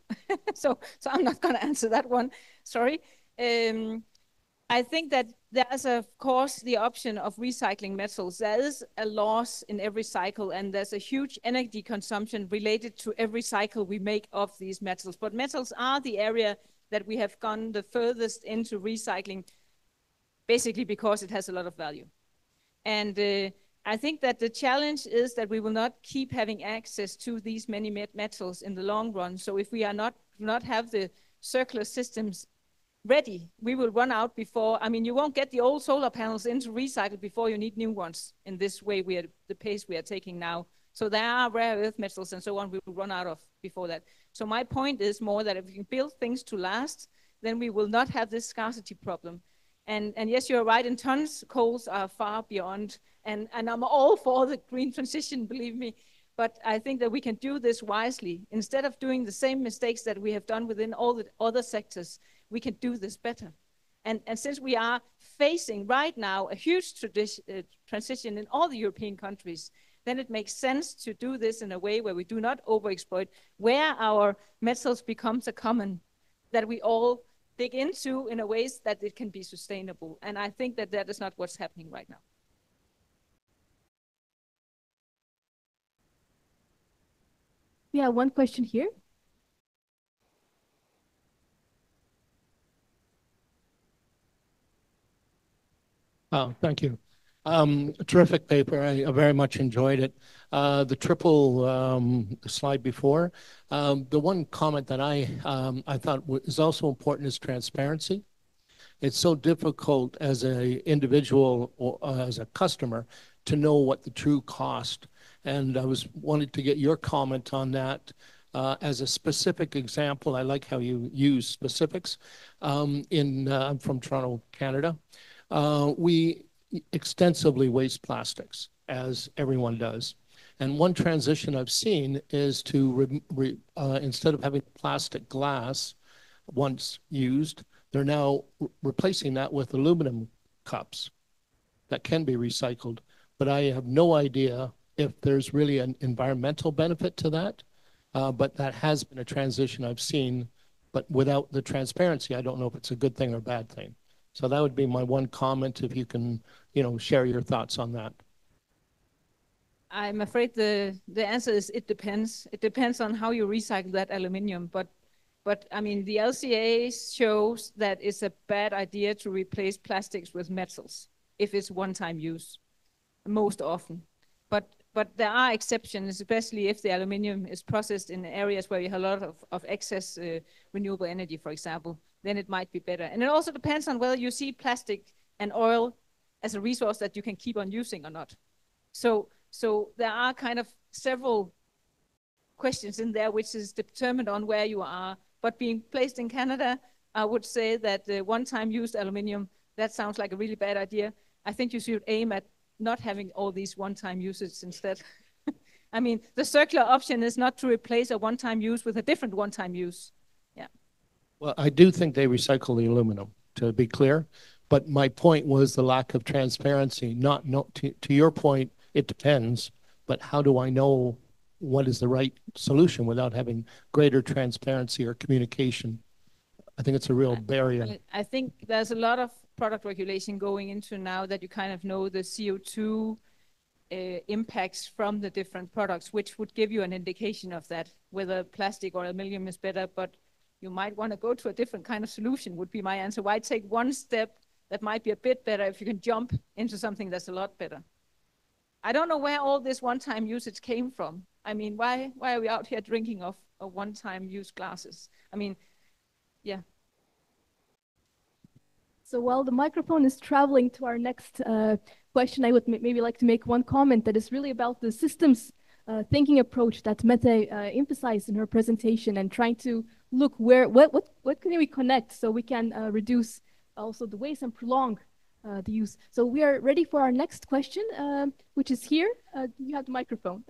so I'm not going to answer that one. Sorry. I think that there's of course the option of recycling metals. There is a loss in every cycle, and there's a huge energy consumption related to every cycle we make of these metals. But metals are the area that we have gone the furthest into recycling, basically because it has a lot of value. And I think that the challenge is that we will not keep having access to these many metals in the long run. So if we are not have the circular systems ready, we will run out before. I mean, you won't get the old solar panels into recycle before you need new ones in this way, the pace we are taking now. So there are rare earth metals and so on we will run out of before that. So my point is more that if we can build things to last, then we will not have this scarcity problem. And yes, you're right, in tons, coals are far beyond, and I'm all for the green transition, believe me, but I think that we can do this wisely. Instead of doing the same mistakes that we have done within all the other sectors, we can do this better. And since we are facing right now a huge transition in all the European countries, then it makes sense to do this in a way where we do not overexploit, where our metals becomes a common, that we all dig into in a ways that it can be sustainable. And I think that that is not what's happening right now. We have one question here. Oh, thank you. Terrific paper. I very much enjoyed it. The triple slide before, the one comment that I thought is also important is transparency. It's so difficult as an individual or as a customer to know what the true cost. And I wanted to get your comment on that as a specific example. I like how you use specifics. I'm from Toronto, Canada. We extensively waste plastics, as everyone does. And one transition I've seen is to, instead of having plastic glass once used, they're now replacing that with aluminum cups that can be recycled. But I have no idea if there's really an environmental benefit to that. But that has been a transition I've seen. But without the transparency, I don't know if it's a good thing or a bad thing. So that would be my one comment, if you can, share your thoughts on that. I'm afraid the answer is it depends. It depends on how you recycle that aluminium. But I mean, the LCA shows that it's a bad idea to replace plastics with metals if it's one-time use, most often. But there are exceptions, especially if the aluminium is processed in areas where you have a lot of excess renewable energy, for example, then it might be better. And it also depends on whether you see plastic and oil as a resource that you can keep on using or not. So there are kind of several questions in there which is determined on where you are. But being placed in Canada, I would say that the one-time used aluminium, that sounds like a really bad idea. I think you should aim at not having all these one-time uses instead. I mean, the circular option is not to replace a one-time use with a different one-time use. Yeah. Well, I do think they recycle the aluminum, to be clear. But my point was the lack of transparency. To your point, it depends. But how do I know what is the right solution without having greater transparency or communication? I think it's a real barrier. I think there's a lot of product regulation going into now that you kind of know the CO2 impacts from the different products, which would give you an indication of that, whether plastic or aluminum is better, but you might want to go to a different kind of solution would be my answer. Why take one step that might be a bit better if you can jump into something that's a lot better? I don't know where all this one-time usage came from. I mean, why are we out here drinking of one-time use glasses? I mean, yeah. So while the microphone is traveling to our next question, I would maybe like to make one comment that is really about the systems thinking approach that Mette emphasized in her presentation, and trying to look what can we connect so we can reduce also the waste and prolong the use. So we are ready for our next question, which is here. You have the microphone.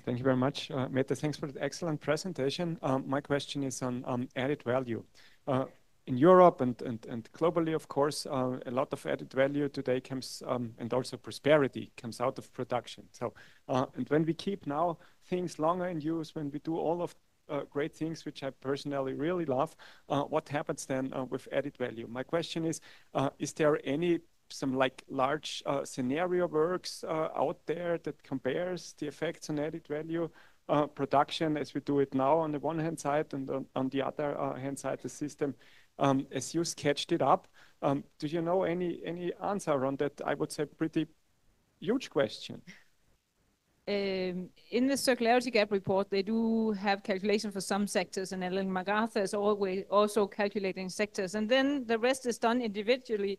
Thank you very much, Mette. Thanks for the excellent presentation. My question is on added value. In Europe and globally, of course, a lot of added value today comes, and also prosperity comes out of production. So, and when we keep now things longer in use, when we do all of great things, which I personally really love, what happens then with added value? My question is there some like large scenario works out there that compares the effects on added value production as we do it now on the one hand side, and on the other hand side, the system as you sketched it up? Do you know any answer on that? I would say pretty huge question. In the circularity gap report, they do have calculation for some sectors, and Ellen MacArthur is always also calculating sectors, and then the rest is done individually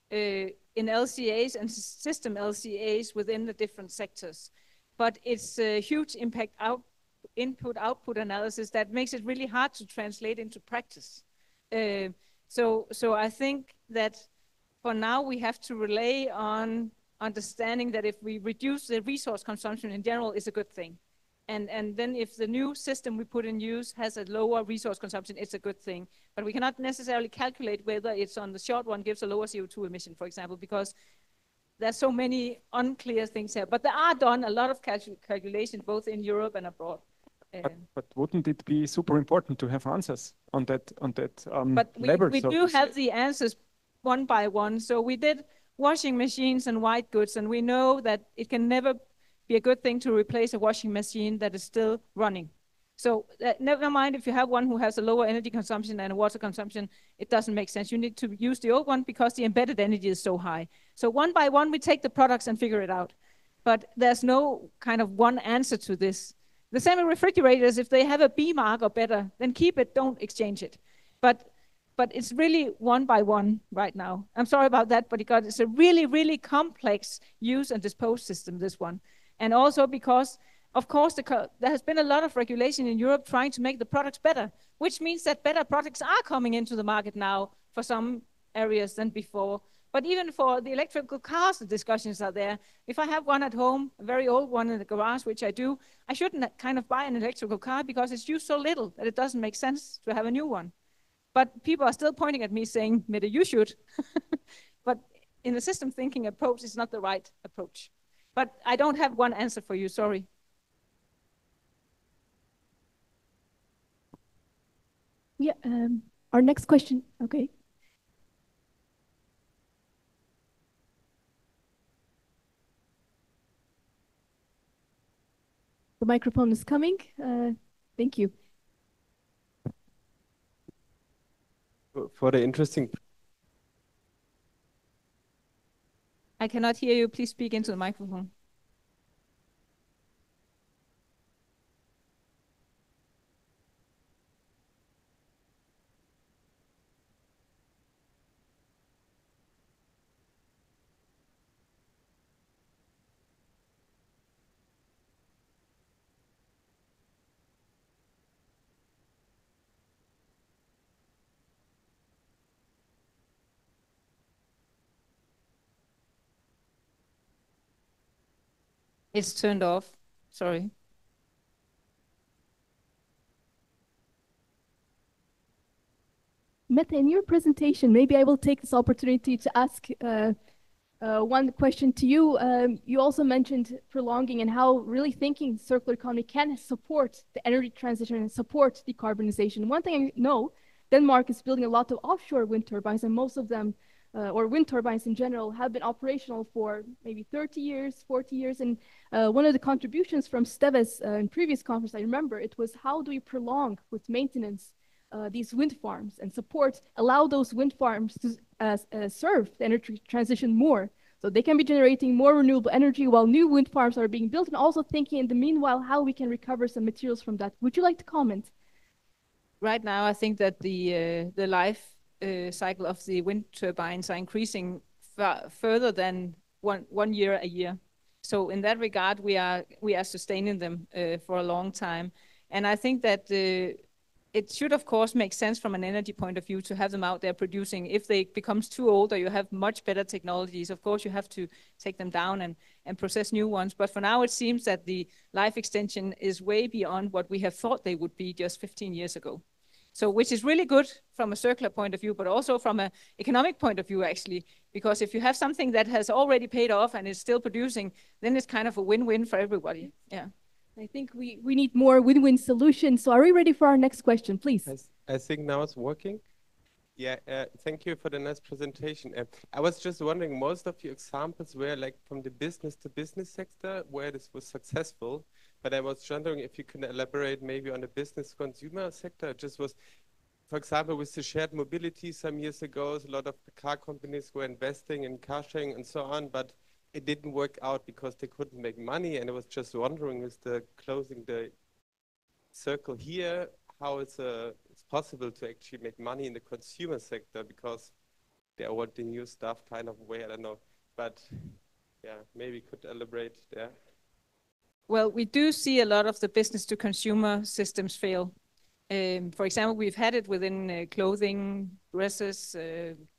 in LCAs and system LCAs within the different sectors. But it's a huge input-output analysis that makes it really hard to translate into practice. So I think that for now we have to rely on understanding that if we reduce the resource consumption in general, is a good thing. And then if the new system we put in use has a lower resource consumption, it's a good thing. But we cannot necessarily calculate whether it's on the short run gives a lower CO2 emission, for example, because there's so many unclear things here. But there are done a lot of calculations both in Europe and abroad. But wouldn't it be super important to have answers on that but level? We do have the answers one by one. So we did washing machines and white goods, and we know that it can never be a good thing to replace a washing machine that is still running. So never mind if you have one who has a lower energy consumption and a water consumption, it doesn't make sense. You need to use the old one because the embedded energy is so high. So one by one, we take the products and figure it out. But there's no kind of one answer to this. The same with refrigerators. If they have a B mark or better, then keep it, don't exchange it. But it's really one by one right now. I'm sorry about that, but it's a really, really complex use and dispose system, this one. And also because, of course, there has been a lot of regulation in Europe trying to make the products better, which means that better products are coming into the market now for some areas than before. But even for the electrical cars, the discussions are there. If I have one at home, a very old one in the garage, which I do, I shouldn't kind of buy an electrical car because it's used so little that it doesn't make sense to have a new one. But people are still pointing at me saying, Mette, you should. But in the system thinking approach, it's not the right approach. But I don't have one answer for you, sorry. Yeah, our next question, okay. The microphone is coming. Thank you. For the interesting. I cannot hear you. Please speak into the microphone. It's turned off. Sorry. Mette, in your presentation, maybe I will take this opportunity to ask one question to you. You also mentioned prolonging and how really thinking circular economy can support the energy transition and support decarbonization. One thing I know, Denmark is building a lot of offshore wind turbines, and most of them, or wind turbines in general, have been operational for maybe 30 years, 40 years. And one of the contributions from SDEWES in previous conference, I remember, it was how do we prolong with maintenance these wind farms and allow those wind farms to serve the energy transition more. So they can be generating more renewable energy while new wind farms are being built, and also thinking in the meanwhile how we can recover some materials from that. Would you like to comment? Right now, I think that the life cycle of the wind turbines are increasing further than one year a year. So in that regard, we are sustaining them for a long time. And I think that it should, of course, make sense from an energy point of view to have them out there producing. If they becomes too old or you have much better technologies, of course, you have to take them down and process new ones. But for now, it seems that the life extension is way beyond what we have thought they would be just 15 years ago. So which is really good from a circular point of view, but also from an economic point of view, actually, because if you have something that has already paid off and is still producing, then it's kind of a win-win for everybody. Yeah. I think we need more win-win solutions. So are we ready for our next question, please? I think now it's working. Yeah, thank you for the nice presentation. I was just wondering, most of your examples were like from the business to business sector where this was successful. But I was wondering if you can elaborate maybe on the business consumer sector. It just was, for example, with the shared mobility some years ago, a lot of the car companies were investing in car sharing and so on, but it didn't work out because they couldn't make money. And I was just wondering, with the closing the circle here, how it's possible to actually make money in the consumer sector, because they want the new stuff kind of way, I don't know. But yeah, maybe you could elaborate there. Well, we do see a lot of the business to consumer systems fail. For example, we've had it within clothing, dresses,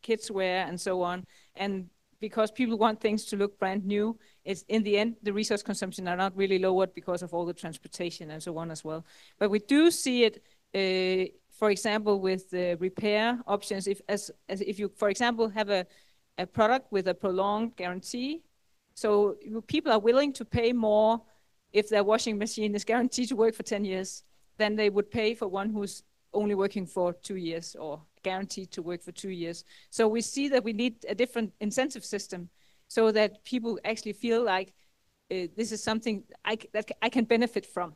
kids wear, and so on. And because people want things to look brand new, it's in the end, the resource consumption are not really lowered because of all the transportation and so on as well. But we do see it, for example, with the repair options. If you, for example, have a product with a prolonged guarantee, so people are willing to pay more if their washing machine is guaranteed to work for 10 years, then they would pay for one who's only working for 2 years or guaranteed to work for 2 years. So we see that we need a different incentive system so that people actually feel like this is something that I can benefit from.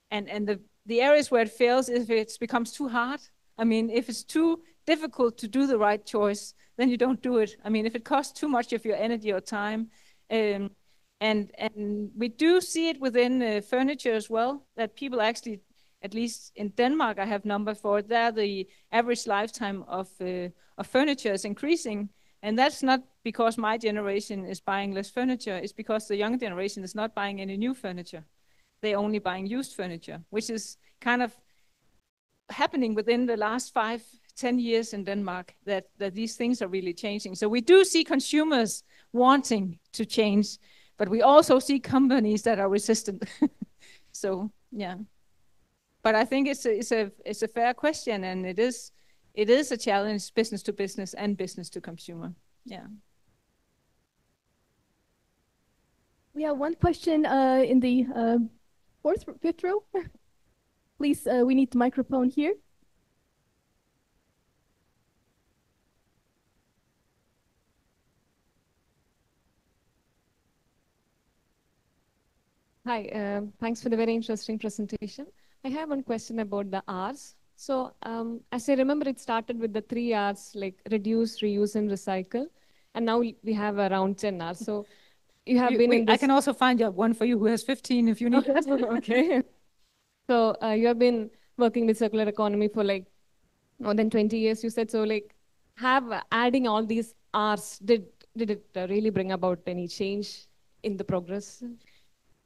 And the areas where it fails is if it becomes too hard. I mean, if it's too difficult to do the right choice, then you don't do it. I mean, if it costs too much of your energy or time, and we do see it within furniture as well, that people actually, at least in Denmark, I have numbers for it, there the average lifetime of furniture is increasing. And that's not because my generation is buying less furniture, it's because the young generation is not buying any new furniture. They're only buying used furniture, which is kind of happening within the last 5-10 years in Denmark, that these things are really changing. So we do see consumers wanting to change, but we also see companies that are resistant. So, yeah. But I think it's a fair question, and it is a challenge, business to business and business to consumer. Yeah. We have one question in the fifth row. Please, we need the microphone here. Hi, thanks for the very interesting presentation. I have one question about the R's. So as I remember, it started with the 3 R's, like reduce, reuse, and recycle. And now we have around 10 R's. So you have been in this... I can also find one for you who has 15 if you need it. Okay. So you have been working with circular economy for like more than 20 years, you said. So like adding all these R's, did it really bring about any change in the progress?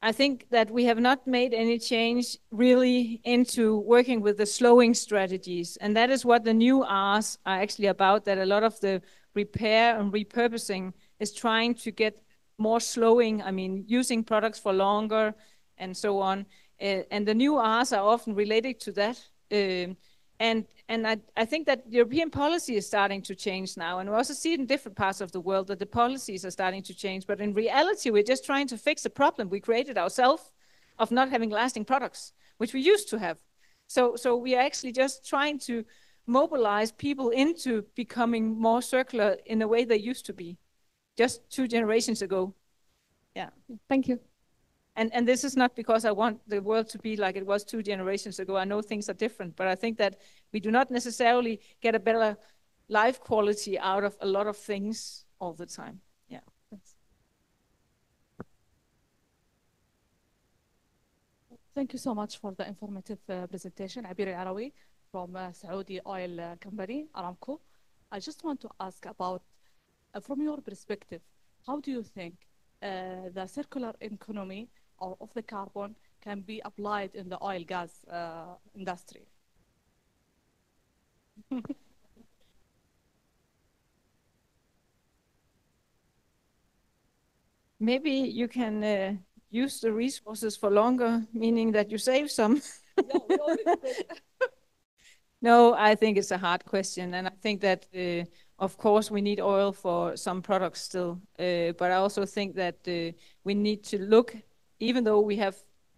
I think that we have not made any change really into working with the slowing strategies. And that is what the new R's are actually about, that a lot of the repair and repurposing is trying to get more slowing, I mean, using products for longer and so on. And the new R's are often related to that. And I think that European policy is starting to change now. And we also see it in different parts of the world that the policies are starting to change. But in reality, we're just trying to fix the problem we created ourselves of not having lasting products, which we used to have. So we are actually just trying to mobilize people into becoming more circular in the way they used to be just 2 generations ago. Yeah. Thank you. And this is not because I want the world to be like it was 2 generations ago. I know things are different, but I think that we do not necessarily get a better life quality out of a lot of things all the time. Yeah. Thank you so much for the informative presentation. Abir Al-Arawi from Saudi Oil Company, Aramco. I just want to ask about, from your perspective, how do you think the circular economy of the carbon can be applied in the oil gas industry? Maybe you can use the resources for longer, meaning that you save some. No, I think it's a hard question. And I think that, of course, we need oil for some products still. But I also think that we need to look, even though we have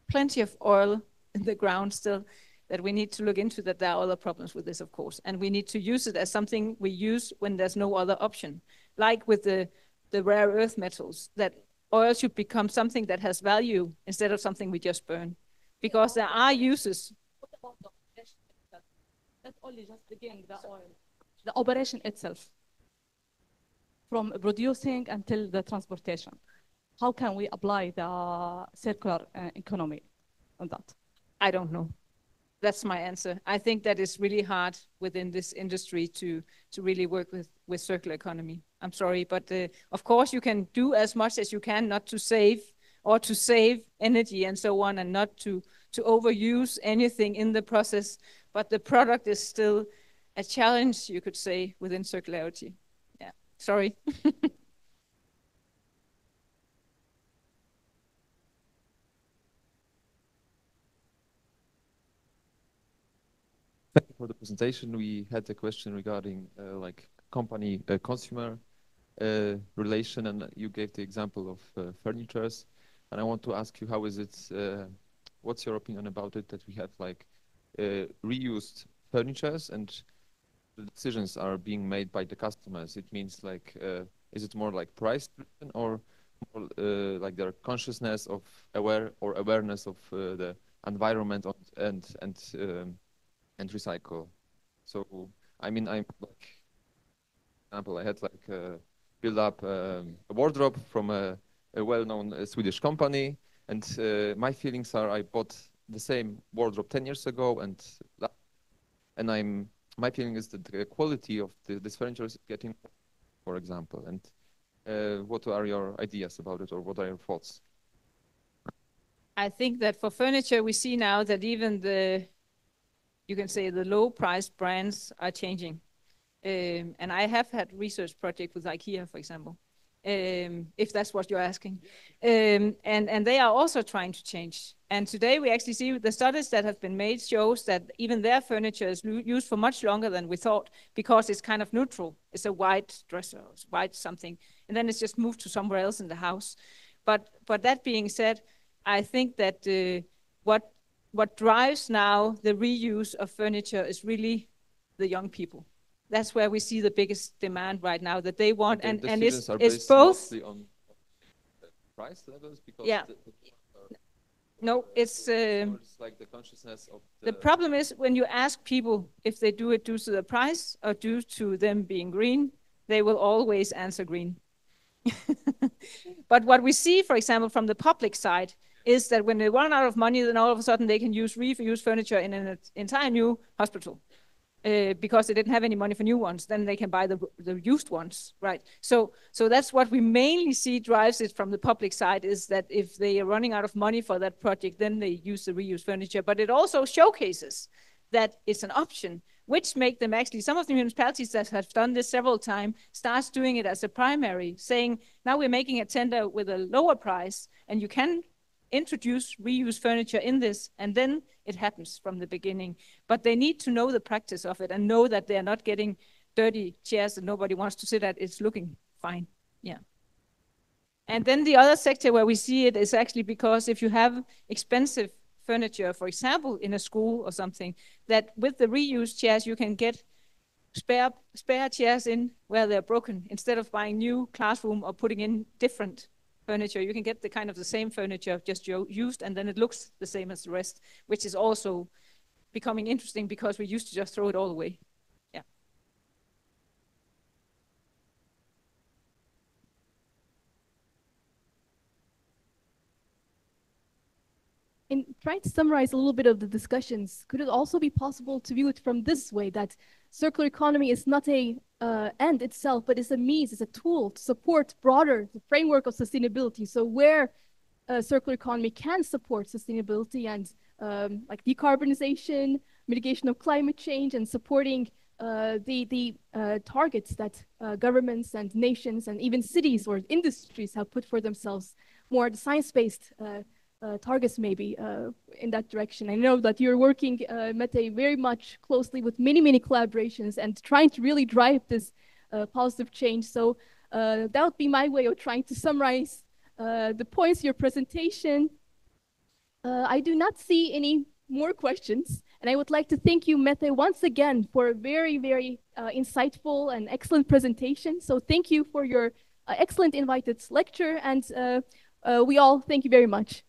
plenty of oil in the ground still, that we need to look into that there are other problems with this, of course. And we need to use it as something we use when there's no other option. Like with the rare earth metals, that oil should become something that has value instead of something we just burn. Because there are uses. That's only just again the oil. The operation itself, from producing until the transportation. How can we apply the circular economy on that? I don't know. That's my answer. I think that it's really hard within this industry to really work with circular economy. I'm sorry, but of course you can do as much as you can not to save or to save energy and so on, and not to overuse anything in the process. But the product is still a challenge, you could say, within circularity. Yeah, sorry. Thank you for the presentation. We had a question regarding like consumer relation, and you gave the example of furnitures. And I want to ask you, how is it, what's your opinion about it, that we have like reused furnitures and the decisions are being made by the customers? It means like, is it more like price driven, or more, like their consciousness of awareness of the environment and recycle? So I mean, I'm like, for example, I had like build up a wardrobe from a well-known Swedish company, and my feelings are, I bought the same wardrobe 10 years ago, and my feeling is that the quality of this furniture is getting, for example. And what are your ideas about it, or what are your thoughts? I think that for furniture, we see now that even you can say the low-priced brands are changing. And I have had research project with IKEA, for example, if that's what you're asking. And they are also trying to change. And today we actually see the studies that have been made shows that even their furniture is used for much longer than we thought, because it's kind of neutral. It's a white dresser, white something, and then it's just moved to somewhere else in the house. But that being said, I think that what drives now the reuse of furniture is really the young people. That's where we see the biggest demand right now, that they want, and it's both on price levels, because yeah. No, it's like the consciousness of the problem is when you ask people if they do it due to the price or due to them being green, they will always answer green. But what we see, for example, from the public side, is that when they run out of money, then all of a sudden they can use reuse furniture in an entire new hospital. Because they didn't have any money for new ones, then they can buy the used ones, right? So that's what we mainly see drives it from the public side, is that if they are running out of money for that project, then they use the reused furniture. But it also showcases that it's an option, which make them actually, some of the municipalities that have done this several times, starts doing it as a primary, saying, now we're making a tender with a lower price, and you can introduce reused furniture in this, and then it happens from the beginning. But they need to know the practice of it and know that they're not getting dirty chairs that nobody wants to sit at. It's looking fine, yeah. And then the other sector where we see it is actually because if you have expensive furniture, for example, in a school or something, that with the reused chairs, you can get spare chairs in where they're broken, instead of buying new classroom or putting in different furniture. You can get the kind of the same furniture just used, and then it looks the same as the rest, which is also becoming interesting because we used to just throw it all away. Yeah. In trying to summarize a little bit of the discussions, could it also be possible to view it from this way, that circular economy is not a end itself, but it's a means, it's a tool to support broader the framework of sustainability. So where circular economy can support sustainability and like decarbonization, mitigation of climate change, and supporting the targets that governments and nations and even cities or industries have put for themselves, more the science-based targets maybe in that direction. I know that you're working, Mette, very much closely with many collaborations and trying to really drive this positive change. So that would be my way of trying to summarize the points of your presentation. I do not see any more questions, and I would like to thank you, Mette, once again for a very insightful and excellent presentation. So thank you for your excellent invited lecture, and we all thank you very much.